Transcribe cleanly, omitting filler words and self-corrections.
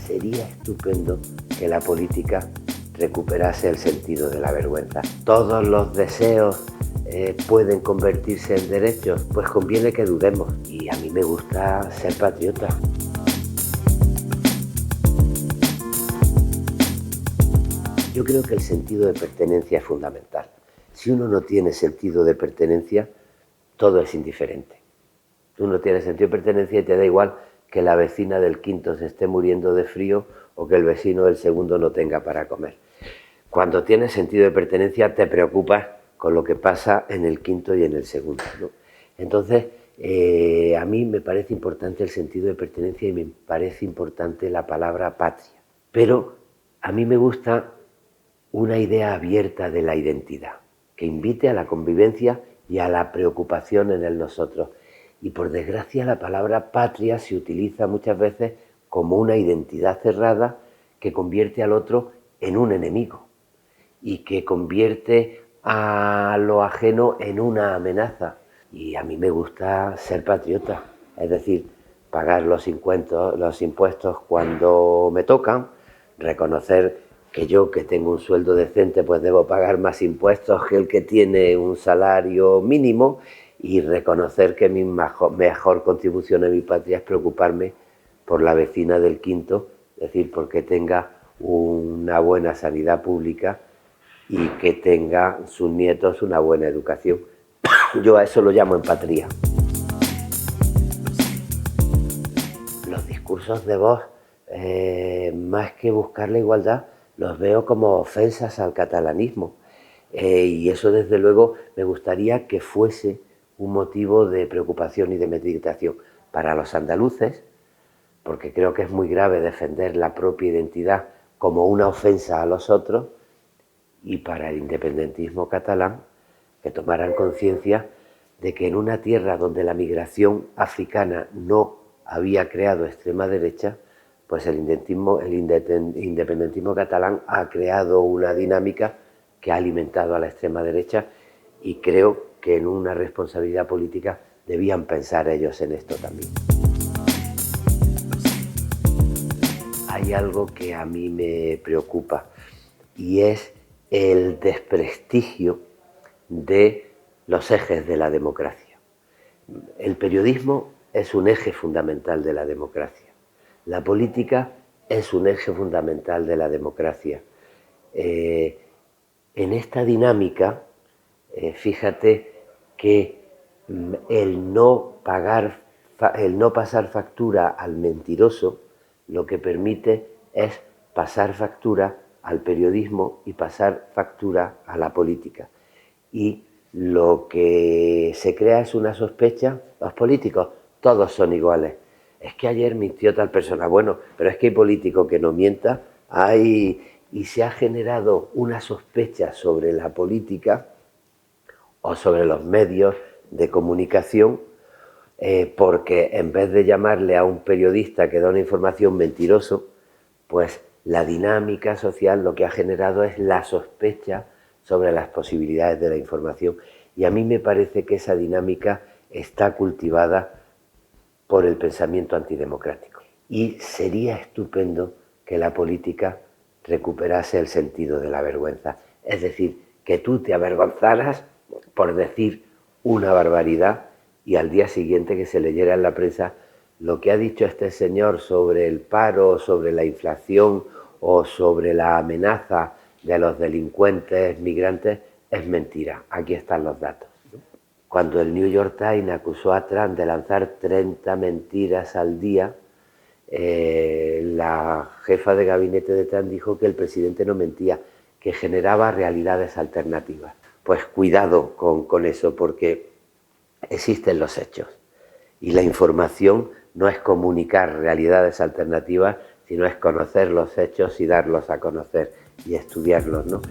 sería estupendo que la política recuperase el sentido de la vergüenza. Todos los deseos pueden convertirse en derechos, pues conviene que dudemos. Y a mí me gusta ser patriota. Yo creo que el sentido de pertenencia es fundamental. Si uno no tiene sentido de pertenencia, todo es indiferente. Tú no tienes sentido de pertenencia y te da igual que la vecina del quinto se esté muriendo de frío o que el vecino del segundo no tenga para comer. Cuando tienes sentido de pertenencia te preocupas con lo que pasa en el quinto y en el segundo, ¿no? Entonces, a mí me parece importante el sentido de pertenencia y me parece importante la palabra patria. Pero a mí me gusta una idea abierta de la identidad, que invite a la convivencia y a la preocupación en el nosotros. Y por desgracia la palabra patria se utiliza muchas veces como una identidad cerrada que convierte al otro en un enemigo y que convierte a lo ajeno en una amenaza. Y a mí me gusta ser patriota, es decir, pagar los impuestos cuando me tocan, reconocer que yo, que tengo un sueldo decente, pues debo pagar más impuestos que el que tiene un salario mínimo, y reconocer que mi mejor contribución a mi patria es preocuparme por la vecina del quinto, es decir, porque tenga una buena sanidad pública y que tenga sus nietos una buena educación. Yo a eso lo llamo empatría. Los discursos de Vox, más que buscar la igualdad, los veo como ofensas al catalanismo. Y eso, desde luego, me gustaría que fuese un motivo de preocupación y de meditación para los andaluces, porque creo que es muy grave defender la propia identidad como una ofensa a los otros, y para el independentismo catalán, que tomaran conciencia de que en una tierra donde la migración africana no había creado extrema derecha, pues el independentismo catalán ha creado una dinámica que ha alimentado a la extrema derecha, y creo que en una responsabilidad política debían pensar ellos en esto también. Hay algo que a mí me preocupa y es el desprestigio de los ejes de la democracia. El periodismo es un eje fundamental de la democracia. La política es un eje fundamental de la democracia. En esta dinámica, fíjate que el no pasar factura al mentiroso, lo que permite es pasar factura al periodismo y pasar factura a la política. Y lo que se crea es una sospecha: los políticos todos son iguales. Es que ayer mintió tal persona. Bueno, pero es que hay político que no mienta. Y se ha generado una sospecha sobre la política o sobre los medios de comunicación, porque en vez de llamarle a un periodista que da una información mentiroso, pues la dinámica social lo que ha generado es la sospecha sobre las posibilidades de la información. Y a mí me parece que esa dinámica está cultivada por el pensamiento antidemocrático. Y sería estupendo que la política recuperase el sentido de la vergüenza. Es decir, que tú te avergonzaras por decir una barbaridad y al día siguiente que se leyera en la prensa: lo que ha dicho este señor sobre el paro, sobre la inflación o sobre la amenaza de los delincuentes migrantes es mentira. Aquí están los datos. Cuando el New York Times acusó a Trump de lanzar 30 mentiras al día, la jefa de gabinete de Trump dijo que el presidente no mentía, que generaba realidades alternativas. Pues cuidado con eso, porque existen los hechos. Y la información no es comunicar realidades alternativas, sino es conocer los hechos y darlos a conocer y estudiarlos, ¿no?